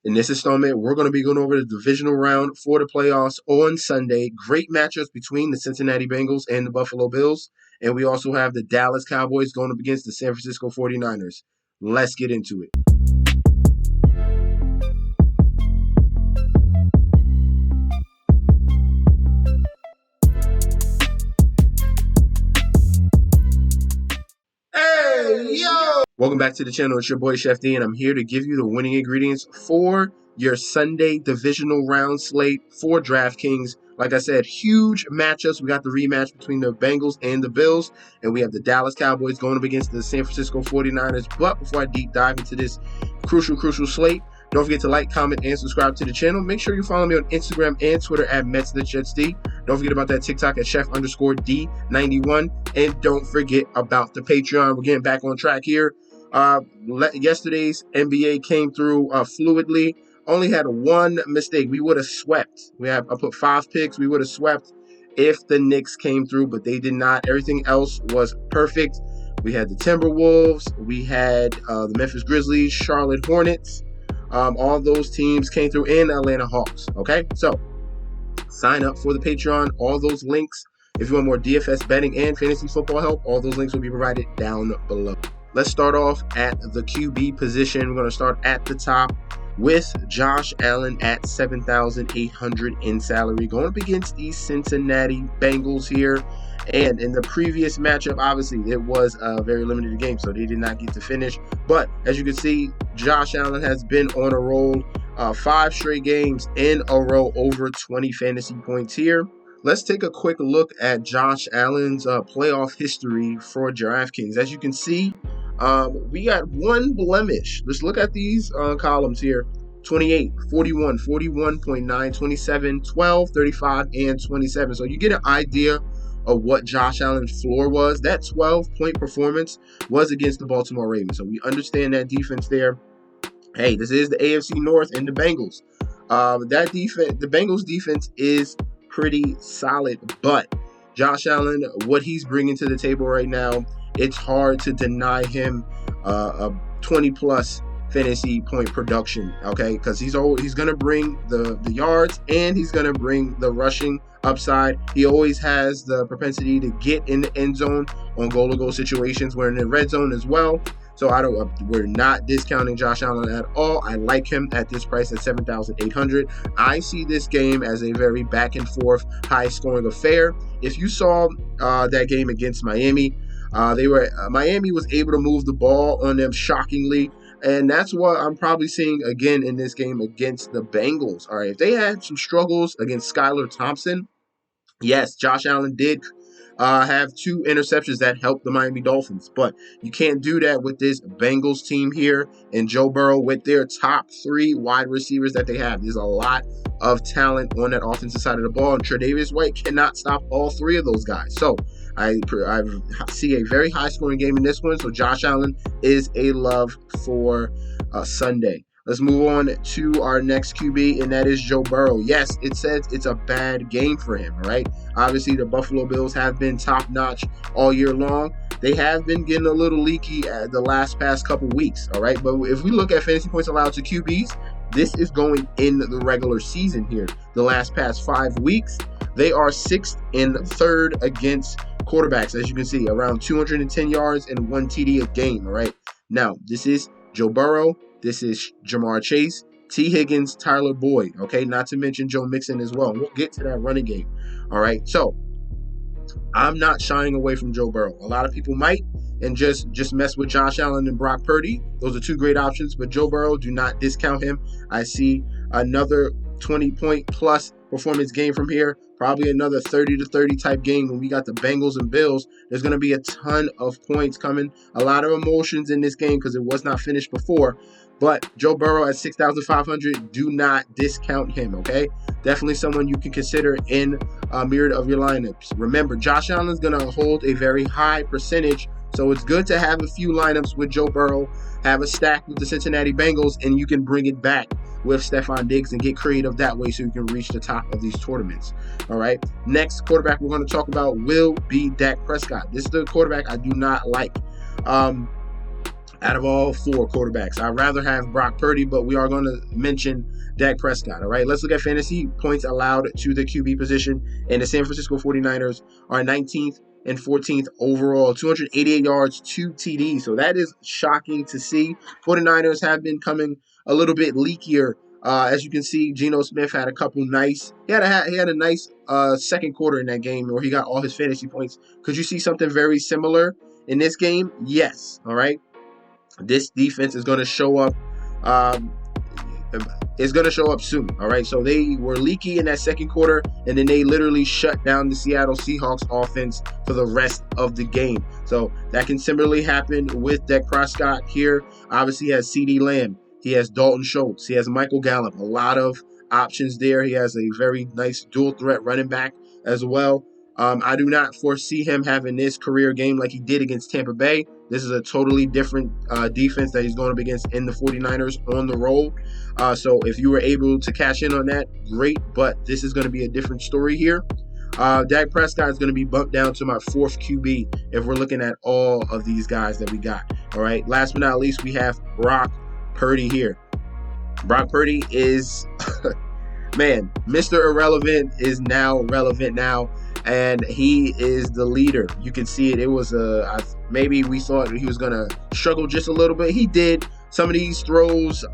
In this installment, we're going to be going over the divisional round for the playoffs on Sunday. Great matchups between the Cincinnati Bengals and the Buffalo Bills. And we also have the Dallas Cowboys going up against the San Francisco 49ers. Let's get into it. Hey, yo! Welcome back to the channel. It's your boy, Chef D, and I'm here to give you the winning ingredients for your Sunday divisional round slate for Draftkings. Like I said, huge matchups. We got the rematch between the Bengals and the Bills, and we have the Dallas Cowboys going up against the San Francisco 49ers. But before I deep dive into this crucial slate, don't forget to like, comment, and subscribe to the channel. Make sure you follow me on Instagram and Twitter at MetsTheJetsD. Don't forget about that TikTok at Chef_D91. And don't forget about the Patreon. We're getting back on track here. Yesterday's NBA came through fluidly. Only had one mistake. We would have swept. I put 5 picks. We would have swept if the Knicks came through, but they did not. Everything else was perfect. We had the Timberwolves. We had the Memphis Grizzlies, Charlotte Hornets. All those teams came through, and Atlanta Hawks. Okay, so sign up for the Patreon. All those links, if you want more DFS betting and fantasy football help, all those links will be provided down below. Let's start off at the QB position. We're going to start at the top with Josh Allen at 7,800 in salary, going up against the Cincinnati Bengals here. And in the previous matchup, obviously, it was a very limited game, so they did not get to finish. But as you can see, Josh Allen has been on a roll, 5 straight games in a row, over 20 fantasy points here. Let's take a quick look at Josh Allen's playoff history for Draftkings. As you can see, we got one blemish. Let's look at these columns here. 28, 41, 41.9, 27, 12, 35, and 27. So you get an idea of what Josh Allen's floor was. That 12-point performance was against the Baltimore Ravens. So we understand that defense there. Hey, this is the AFC North and the Bengals. That defense, the Bengals defense is pretty solid, but Josh Allen, what he's bringing to the table right now, it's hard to deny him a 20-plus fantasy point production, okay? Because he's going to bring the yards, and he's going to bring the rushing upside. He always has the propensity to get in the end zone on goal-to-goal situations. We're in the red zone as well. So we're not discounting Josh Allen at all. I like him at this price at 7,800. I see this game as a very back and forth, high scoring affair. If you saw that game against Miami, Miami was able to move the ball on them shockingly. And that's what I'm probably seeing again in this game against the Bengals. All right, if they had some struggles against Skylar Thompson, yes, Josh Allen did have 2 interceptions that helped the Miami Dolphins. But you can't do that with this Bengals team here and Joe Burrow with their top 3 wide receivers that they have. There's a lot of talent on that offensive side of the ball, and Tre'Davious White cannot stop all 3 of those guys. So I see a very high-scoring game in this one. So Josh Allen is a love for Sunday. Let's move on to our next QB, and that is Joe Burrow. Yes, it says it's a bad game for him, right? Obviously, the Buffalo Bills have been top-notch all year long. They have been getting a little leaky the past couple weeks, all right? But if we look at fantasy points allowed to QBs, this is going in the regular season here. The past 5 weeks, they are 6th and 3rd against quarterbacks, as you can see, around 210 yards and 1 TD a game, all right? Now, this is Joe Burrow. This is Jamar Chase, T. Higgins, Tyler Boyd, okay? Not to mention Joe Mixon as well. We'll get to that running game, all right? So I'm not shying away from Joe Burrow. A lot of people might and just mess with Josh Allen and Brock Purdy. Those are 2 great options, but Joe Burrow, do not discount him. I see another 20-point plus performance game from here, probably another 30 to 30 type game when we got the Bengals and Bills. There's going to be a ton of points coming, a lot of emotions in this game because it was not finished before. But Joe Burrow at 6,500, do not discount him, okay? Definitely someone you can consider in a myriad of your lineups. Remember, Josh Allen is going to hold a very high percentage, so it's good to have a few lineups with Joe Burrow, have a stack with the Cincinnati Bengals, and you can bring it back with Stephon Diggs and get creative that way so you can reach the top of these tournaments, all right? Next quarterback we're going to talk about will be Dak Prescott. This is the quarterback I do not like. out of all 4 quarterbacks. I'd rather have Brock Purdy, but we are going to mention Dak Prescott. All right, let's look at fantasy points allowed to the QB position. And the San Francisco 49ers are 19th and 14th overall, 288 yards, 2 TDs. So that is shocking to see. 49ers have been coming a little bit leakier. As you can see, Geno Smith had a couple nice. He had a nice second quarter in that game where he got all his fantasy points. Could you see something very similar in this game? Yes. All right. This defense is going to show up. It's going to show up soon. All right. So they were leaky in that second quarter, and then they literally shut down the Seattle Seahawks offense for the rest of the game. So that can similarly happen with Dak Prescott here. Obviously, he has CeeDee Lamb. He has Dalton Schultz. He has Michael Gallup. A lot of options there. He has a very nice dual threat running back as well. I do not foresee him having this career game like he did against Tampa Bay. This is a totally different defense that he's going up against in the 49ers on the road. So if you were able to cash in on that, great. But this is going to be a different story here. Dak Prescott is going to be bumped down to my 4th QB if we're looking at all of these guys that we got. All right. Last but not least, we have Brock Purdy here. Brock Purdy is, man, Mr. Irrelevant is now relevant now. And he is the leader. You can see it. It was maybe we thought he was going to struggle just a little bit. He did. Some of these throws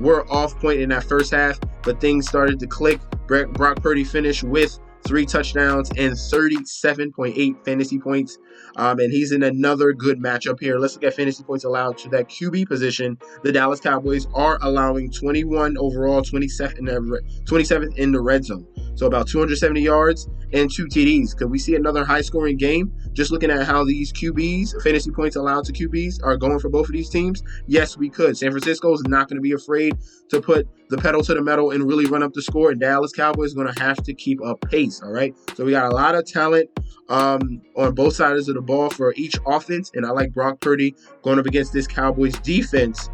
were off point in that first half, but things started to click. Brock Purdy finished with 3 touchdowns and 37.8 fantasy points. And he's in another good matchup here. Let's look at fantasy points allowed to that QB position. The Dallas Cowboys are allowing 21 overall, 27th in the red zone. So about 270 yards and 2 TDs. Could we see another high-scoring game? Just looking at how these QBs, fantasy points allowed to QBs, are going for both of these teams, yes, we could. San Francisco is not going to be afraid to put the pedal to the metal and really run up the score. And Dallas Cowboys is going to have to keep up pace, all right? So we got a lot of talent on both sides of the ball for each offense. And I like Brock Purdy going up against this Cowboys defense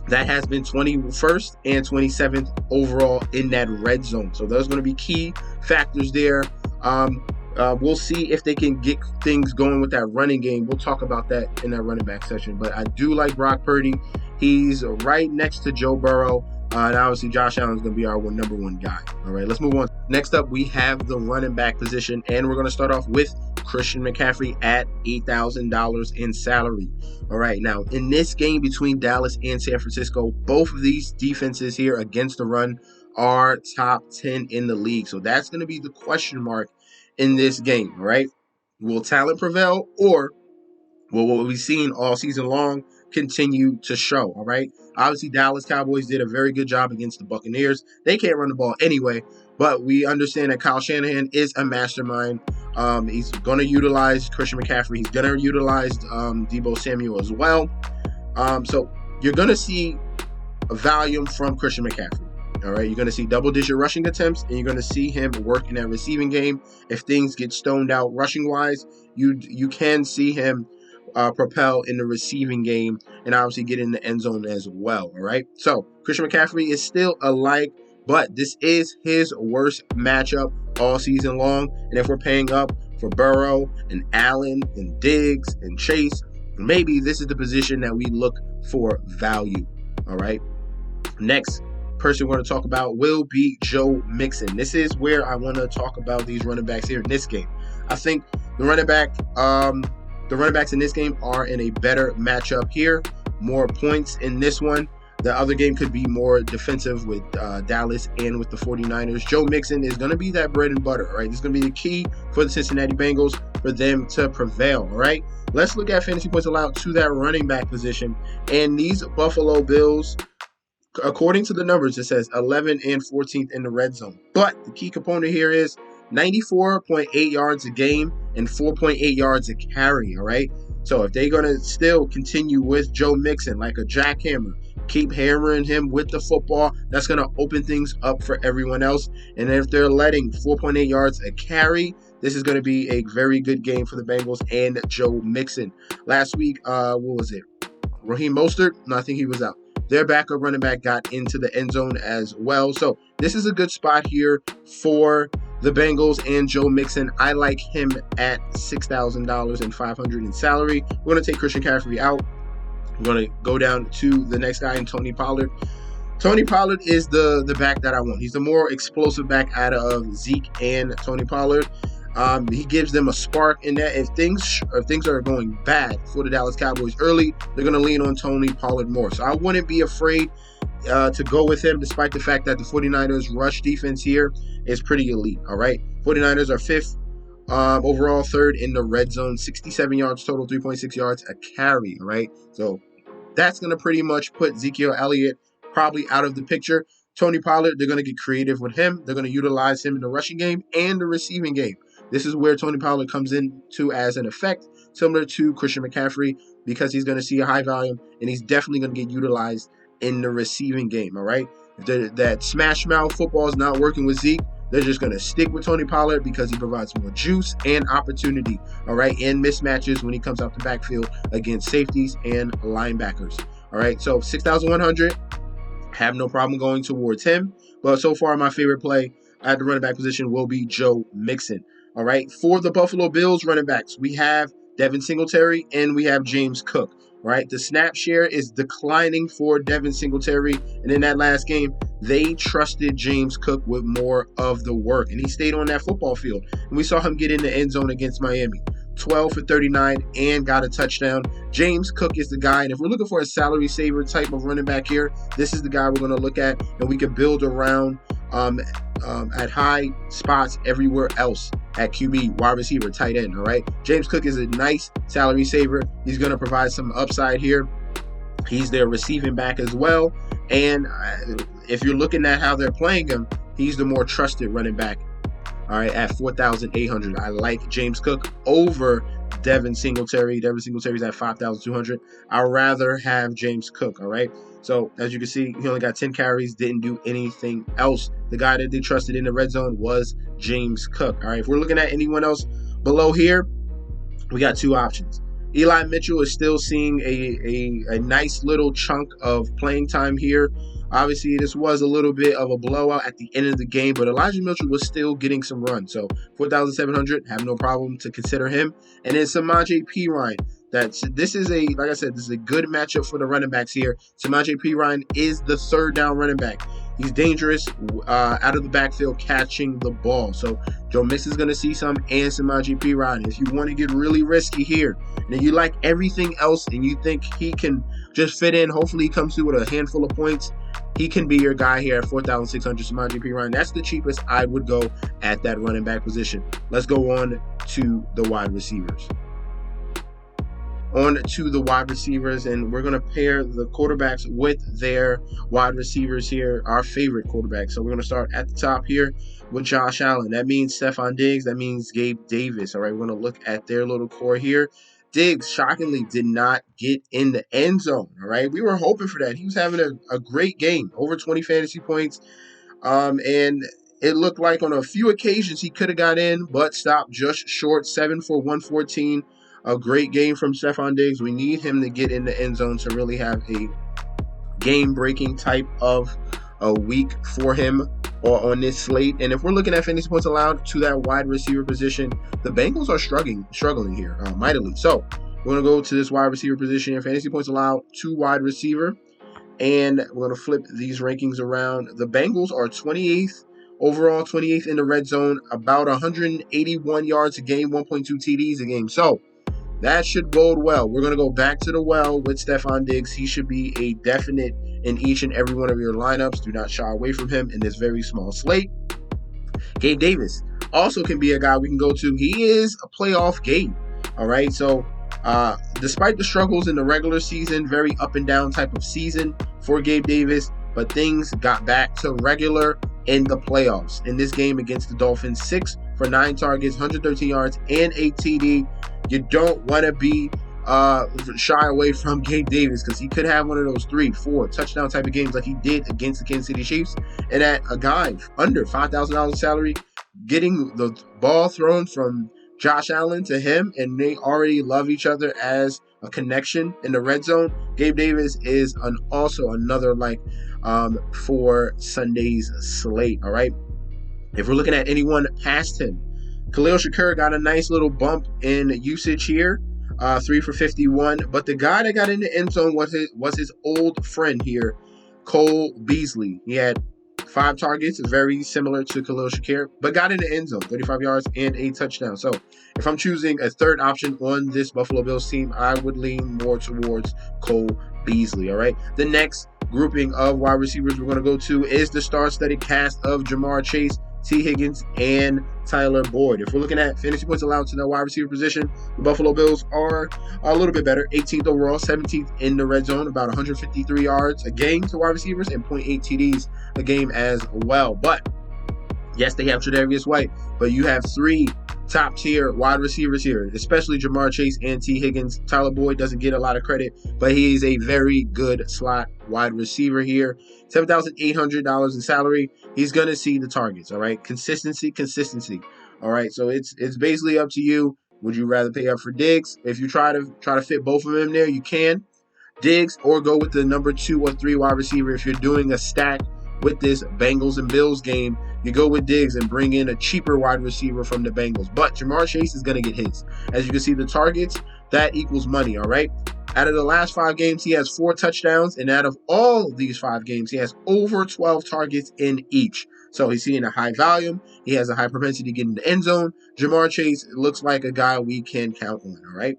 that has been 21st and 27th overall in that red zone. So those are going to be key factors there. We'll see if they can get things going with that running game. We'll talk about that in that running back session. But I do like Brock Purdy. He's right next to Joe Burrow. And obviously, Josh Allen is going to be our number 1 guy. All right, let's move on. Next up, we have the running back position. And we're going to start off with Christian McCaffrey at $8,000 in salary. All right, now, in this game between Dallas and San Francisco, both of these defenses here against the run are top 10 in the league. So that's going to be the question mark in this game, right? Will talent prevail, or will what we've seen all season long continue to show? All right. Obviously, Dallas Cowboys did a very good job against the Buccaneers. They can't run the ball anyway, but we understand that Kyle Shanahan is a mastermind. He's going to utilize Christian McCaffrey. He's going to utilize Deebo Samuel as well. So you're going to see a volume from Christian McCaffrey. All right, you're going to see double-digit rushing attempts, and you're going to see him work in that receiving game. If things get stoned out rushing-wise, you can see him propel in the receiving game and obviously get in the end zone as well. All right, so Christian McCaffrey is still alike, but this is his worst matchup all season long. And if we're paying up for Burrow and Allen and Diggs and Chase, maybe this is the position that we look for value. All right, next person we're going to talk about will be Joe Mixon. This is where I want to talk about these running backs here in this game. I think the running backs in this game are in a better matchup here. More points in this one. The other game could be more defensive with Dallas and with the 49ers. Joe Mixon is going to be that bread and butter, all right? This is going to be the key for the Cincinnati Bengals for them to prevail, all right? Let's look at fantasy points allowed to that running back position. And these Buffalo Bills, according to the numbers, it says 11 and 14th in the red zone. But the key component here is 94.8 yards a game and 4.8 yards a carry, all right? So if they're going to still continue with Joe Mixon like a jackhammer, keep hammering him with the football, that's going to open things up for everyone else. And if they're letting 4.8 yards a carry, this is going to be a very good game for the Bengals and Joe Mixon. Last week, what was it? Raheem Mostert? No, I think he was out. Their backup running back got into the end zone as well. So this is a good spot here for the Bengals and Joe Mixon. I like him at $6,000 and $500 in salary. We're going to take Christian McCaffrey out. I'm going to go down to the next guy, Tony Pollard. Tony Pollard is the back that I want. He's the more explosive back out of Zeke and Tony Pollard. He gives them a spark in that if things are going bad for the Dallas Cowboys early, they're going to lean on Tony Pollard more. So I wouldn't be afraid to go with him, despite the fact that the 49ers rush defense here is pretty elite. All right, 49ers are 5th overall, 3rd in the red zone, 67 yards total, 3.6 yards a carry. All right, so that's going to pretty much put Ezekiel Elliott probably out of the picture. Tony Pollard, they're going to get creative with him. They're going to utilize him in the rushing game and the receiving game. This is where Tony Pollard comes into as an effect, similar to Christian McCaffrey, because he's going to see a high volume, and he's definitely going to get utilized in the receiving game, all right? If that smash mouth football is not working with Zeke, they're just going to stick with Tony Pollard because he provides more juice and opportunity, all right, and mismatches when he comes out the backfield against safeties and linebackers, all right? So 6,100, have no problem going towards him. But so far, my favorite play at the running back position will be Joe Mixon, all right? For the Buffalo Bills running backs, we have Devin Singletary and we have James Cook. Right, the snap share is declining for Devin Singletary, and in that last game, they trusted James Cook with more of the work, and he stayed on that football field. And we saw him get in the end zone against Miami, 12 for 39, and got a touchdown. James Cook is the guy, and if we're looking for a salary saver type of running back here, this is the guy we're going to look at, and we can build around at high spots everywhere else at QB, wide receiver, tight end, all right? James Cook is a nice salary saver. He's going to provide some upside here. He's their receiving back as well. And if you're looking at how they're playing him, he's the more trusted running back, all right, at 4,800. I like James Cook over Devin Singletary. Devin Singletary's at 5,200. I'd rather have James Cook, all right? So, as you can see, he only got 10 carries, didn't do anything else. The guy that they trusted in the red zone was James Cook, all right? If we're looking at anyone else below here, we got two options. Eli Mitchell is still seeing a nice little chunk of playing time here. Obviously, this was a little bit of a blowout at the end of the game, but Elijah Mitchell was still getting some run. So 4,700, have no problem to consider him. And then Samaje Perine. This is a good matchup for the running backs here. Samaje Perine is the third down running back. He's dangerous out of the backfield catching the ball. So Joe Mixon is going to see some, and Samaje Perine. If you want to get really risky here, and you like everything else, and you think he can just fit in, hopefully he comes through with a handful of points, he can be your guy here at 4,600, Samaje Perine. That's the cheapest I would go at that running back position. Let's go on to the wide receivers. On to the wide receivers, and we're going to pair the quarterbacks with their wide receivers here, our favorite quarterbacks. So we're going to start at the top here with Josh Allen. That means Stephon Diggs. That means Gabe Davis. All right, we're going to look at their little core here. Diggs, shockingly, did not get in the end zone. All right, we were hoping for that. He was having a great game, over 20 fantasy points, and it looked like on a few occasions he could have got in, but stopped just short, 7 for 114. A great game from Stephon Diggs. We need him to get in the end zone to really have a game-breaking type of a week for him or on this slate. And if we're looking at fantasy points allowed to that wide receiver position, the Bengals are struggling here mightily. So we're going to go to this wide receiver position. Fantasy points allowed to wide receiver. And we're going to flip these rankings around. The Bengals are 28th. Overall, 28th in the red zone, about 181 yards a game, 1.2 TDs a game. So that should bode well. We're going to go back to the well with Stephon Diggs. He should be a definite in each and every one of your lineups. Do not shy away from him in this very small slate. Gabe Davis also can be a guy we can go to. He is a playoff Gabe. All right. So despite the struggles in the regular season, very up and down type of season for Gabe Davis, but things got back to regular in the playoffs. In this game against the Dolphins, 6 for 9 targets, 113 yards, and a TD. You don't want to be shy away from Gabe Davis because he could have one of those 3-4 touchdown type of games like he did against the Kansas City Chiefs. And at a guy under $5,000 salary, getting the ball thrown from Josh Allen to him, and they already love each other as a connection in the red zone. Gabe Davis is also another like for Sunday's slate. All right. If we're looking at anyone past him, Khalil Shakir got a nice little bump in usage here. 3 for 51. But the guy that got in the end zone was his old friend here, Cole Beasley. He had 5 targets, very similar to Khalil Shakir, but got in the end zone, 35 yards and a touchdown. So if I'm choosing a third option on this Buffalo Bills team, I would lean more towards Cole Beasley. All right. The next grouping of wide receivers we're going to go to is the star-studded cast of Jamar Chase, T. Higgins, and Tyler Boyd. If we're looking at fantasy points allowed to the wide receiver position, the Buffalo Bills are a little bit better. 18th overall, 17th in the red zone, about 153 yards a game to wide receivers and 0.8 TDs a game as well. But yes, they have Tre'Davious White, but you have 3 top-tier wide receivers here, especially Jamar Chase and T. Higgins. Tyler Boyd doesn't get a lot of credit, but he is a very good slot wide receiver here. $7,800 in salary. He's going to see the targets, all right? Consistency. All right, so it's basically up to you. Would you rather pay up for Diggs? If you try to fit both of them there, you can. Diggs, or go with the number 2 or 3 wide receiver. If you're doing a stack with this Bengals and Bills game, you go with Diggs and bring in a cheaper wide receiver from the Bengals. But Jamar Chase is going to get his. As you can see, the targets, that equals money, all right? Out of the last 5 games, he has 4 touchdowns, and out of all these 5 games, he has over 12 targets in each. So he's seeing a high volume. He has a high propensity to get in the end zone. Jamar Chase looks like a guy we can count on, all right?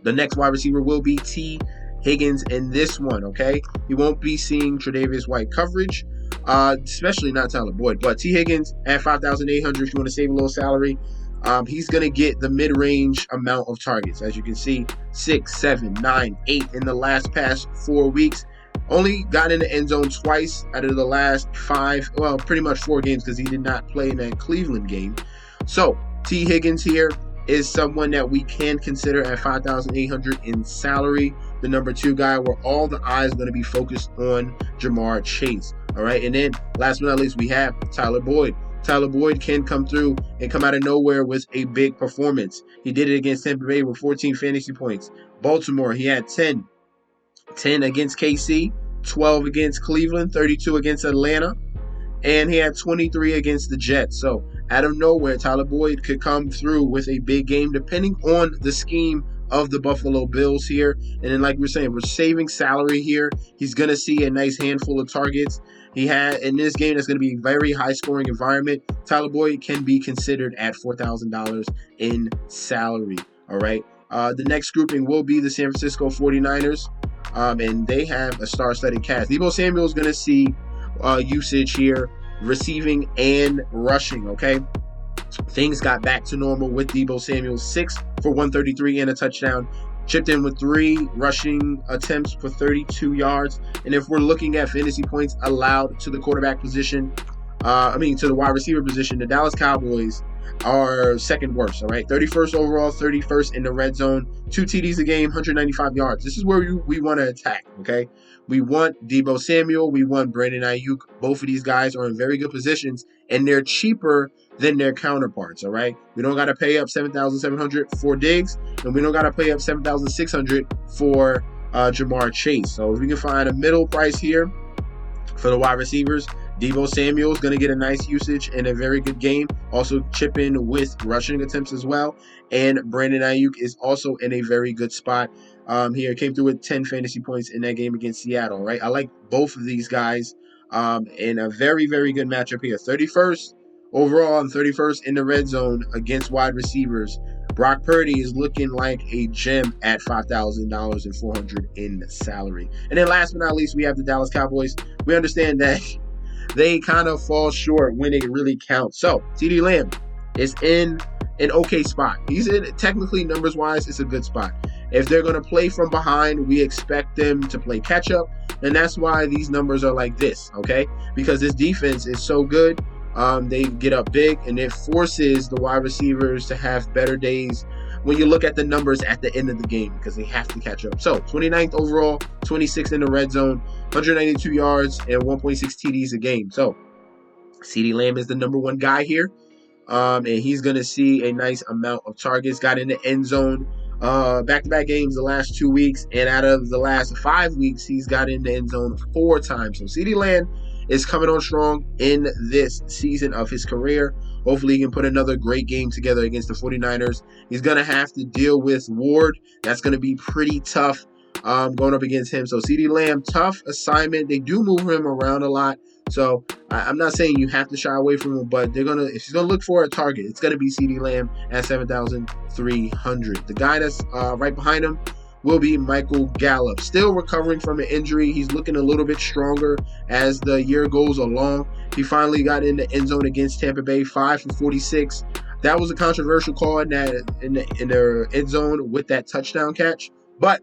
The next wide receiver will be T. Higgins in this one, okay? He won't be seeing Tre'Davious White coverage, especially not Tyler Boyd. But T. Higgins at $5,800, if you want to save a little salary, he's going to get the mid-range amount of targets. As you can see, 6, 7, 9, 8 in the last past 4 weeks. Only got in the end zone twice out of the last 5, well, pretty much 4 games because he did not play in that Cleveland game. So, T. Higgins here is someone that we can consider at $5,800 in salary. The number 2 guy where all the eyes are going to be focused on Jamar Chase. All right, and then last but not least, we have Tyler Boyd. Tyler Boyd can come through and come out of nowhere with a big performance. He did it against Tampa Bay with 14 fantasy points. Baltimore, he had 10 against KC, 12 against Cleveland, 32 against Atlanta, and he had 23 against the Jets. So out of nowhere, Tyler Boyd could come through with a big game depending on the scheme of the Buffalo Bills here. And then, like we're saying, we're saving salary here. He's going to see a nice handful of targets. He had in this game that's going to be a very high scoring environment. Tyler Boyd can be considered at $4,000 in salary. All right. The next grouping will be the San Francisco 49ers. And they have a star-studded cast. Deebo Samuel is going to see usage here, receiving and rushing, okay? Things got back to normal with Deebo Samuel, 6 for 133 and a touchdown, chipped in with 3 rushing attempts for 32 yards. And if we're looking at fantasy points allowed to the quarterback position, to the wide receiver position, the Dallas Cowboys are second worst, all right? 31st overall, 31st in the red zone, 2 TDs a game, 195 yards. This is where we want to attack, okay? We want Deebo Samuel. We want Brandon Ayuk. Both of these guys are in very good positions, and they're cheaper than their counterparts, all right? We don't got to pay up $7,700 for Diggs, and we don't got to pay up $7,600 for Jamar Chase. So if we can find a middle price here for the wide receivers, Deebo Samuel is going to get a nice usage and a very good game. Also chip in with rushing attempts as well. And Brandon Ayuk is also in a very good spot. Here came through with 10 fantasy points in that game against Seattle, right? I like both of these guys in a very, very good matchup here. 31st overall and 31st in the red zone against wide receivers. Brock Purdy is looking like a gem at $5,000 and $400 in salary. And then last but not least, we have the Dallas Cowboys. We understand that they kind of fall short when it really counts. So CeeDee Lamb is in an okay spot. He's in, technically numbers-wise, it's a good spot. If they're going to play from behind, we expect them to play catch-up, and that's why these numbers are like this, okay? Because this defense is so good. They get up big, and it forces the wide receivers to have better days when you look at the numbers at the end of the game because they have to catch up. So 29th overall, 26th in the red zone, 192 yards, and 1.6 TDs a game. So CeeDee Lamb is the number 1 guy here, and he's going to see a nice amount of targets. Got in the end zone back-to-back games the last 2 weeks, and out of the last 5 weeks, he's got in the end zone 4 times. So CeeDee Lamb is coming on strong in this season of his career. Hopefully he can put another great game together against the 49ers. He's going to have to deal with Ward. That's going to be pretty tough going up against him. So CeeDee Lamb, tough assignment. They do move him around a lot. So I'm not saying you have to shy away from him, but if he's gonna look for a target, it's gonna be CeeDee Lamb at 7,300. The guy that's right behind him will be Michael Gallup, still recovering from an injury. He's looking a little bit stronger as the year goes along. He finally got in the end zone against Tampa Bay, 5 for 46. That was a controversial call in their end zone with that touchdown catch, but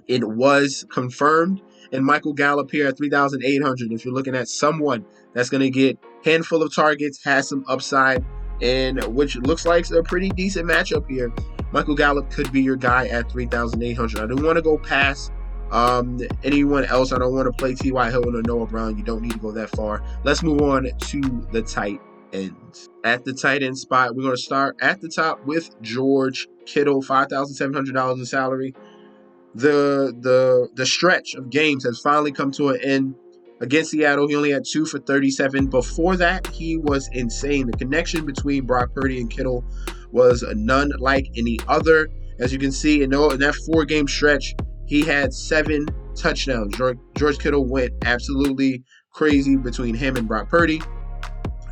it was confirmed. And Michael Gallup here at 3,800. If you're looking at someone that's going to get a handful of targets, has some upside, and which looks like a pretty decent matchup here, Michael Gallup could be your guy at 3,800. I don't want to go past anyone else. I don't want to play T.Y. Hilton or Noah Brown. You don't need to go that far. Let's move on to the tight ends. At the tight end spot, we're going to start at the top with George Kittle, $5,700 in salary. The stretch of games has finally come to an end. Against Seattle, he only had 2 for 37. Before that, he was insane. The connection between Brock Purdy and Kittle was none like any other. As you can see, in that 4-game stretch, he had 7 touchdowns. George Kittle went absolutely crazy between him and Brock Purdy.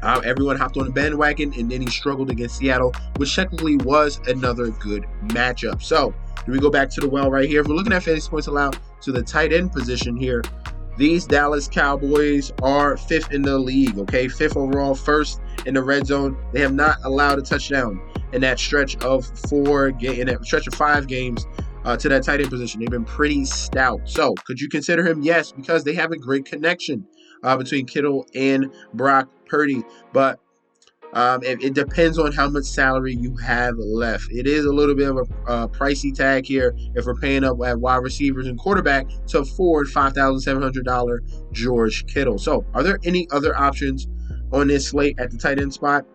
Everyone hopped on the bandwagon, and then he struggled against Seattle, which technically was another good matchup. So, do we go back to the well right here? If we're looking at fantasy points allowed to the tight end position here, these Dallas Cowboys are 5th in the league, okay? 5th overall, 1st in the red zone. They have not allowed a touchdown in that stretch of 5 games to that tight end position. They've been pretty stout. So, could you consider him? Yes, because they have a great connection between Kittle and Brock Purdy. But it depends on how much salary you have left. It is a little bit of a pricey tag here if we're paying up at wide receivers and quarterback to afford $5,700 George Kittle. So, are there any other options on this slate at the tight end spot?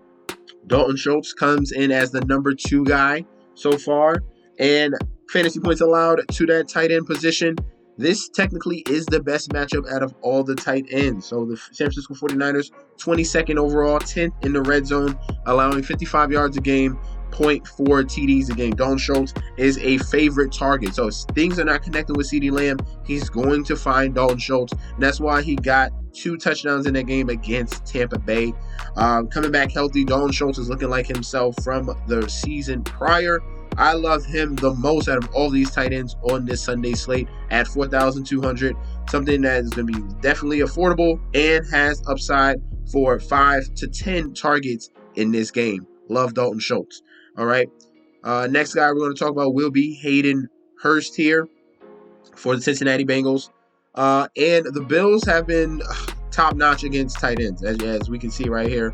Dalton Schultz comes in as the number 2 guy so far, and fantasy points allowed to that tight end position. This technically is the best matchup out of all the tight ends. So the San Francisco 49ers, 22nd overall, 10th in the red zone, allowing 55 yards a game, 0.4 TDs a game. Dalton Schultz is a favorite target. So if things are not connecting with CeeDee Lamb, he's going to find Dalton Schultz. And that's why he got 2 touchdowns in that game against Tampa Bay. Coming back healthy, Dalton Schultz is looking like himself from the season prior. I love him the most out of all these tight ends on this Sunday slate at 4,200. Something that is going to be definitely affordable and has upside for 5 to 10 targets in this game. Love Dalton Schultz. All right. Next guy we're going to talk about will be Hayden Hurst here for the Cincinnati Bengals. And the Bills have been top-notch against tight ends, as we can see right here.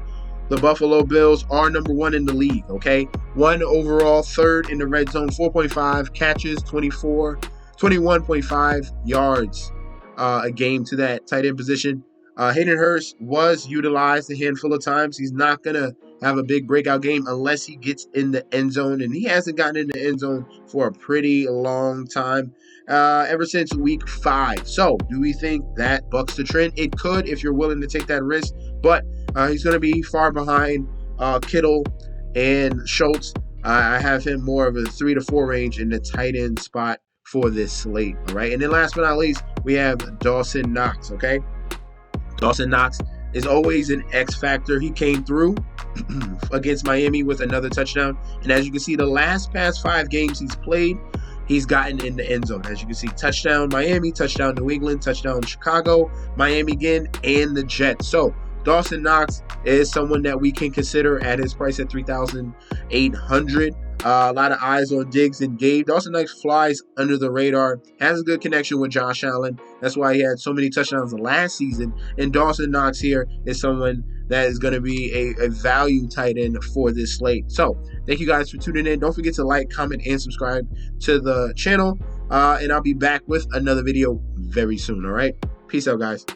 The Buffalo Bills are number 1 in the league, okay? 1 overall, 3rd in the red zone, 4.5 catches, 21.5 yards a game to that tight end position. Hayden Hurst was utilized a handful of times. He's not going to have a big breakout game unless he gets in the end zone, and he hasn't gotten in the end zone for a pretty long time, ever since week 5. So, do we think that bucks the trend? It could if you're willing to take that risk, but he's going to be far behind Kittle and Schultz. I have him more of a 3 to 4 range in the tight end spot for this slate. All right. And then last but not least, we have Dawson Knox. Okay. Dawson Knox is always an X factor. He came through against Miami with another touchdown. And as you can see, the past 5 games he's played, he's gotten in the end zone. As you can see, touchdown Miami, touchdown New England, touchdown Chicago, Miami again, and the Jets. So Dawson Knox is someone that we can consider at his price at $3,800. A lot of eyes on Diggs and Gabe. Dawson Knox flies under the radar, has a good connection with Josh Allen. That's why he had so many touchdowns last season. And Dawson Knox here is someone that is going to be a value tight end for this slate. So thank you guys for tuning in. Don't forget to like, comment, and subscribe to the channel. And I'll be back with another video very soon. All right. Peace out, guys.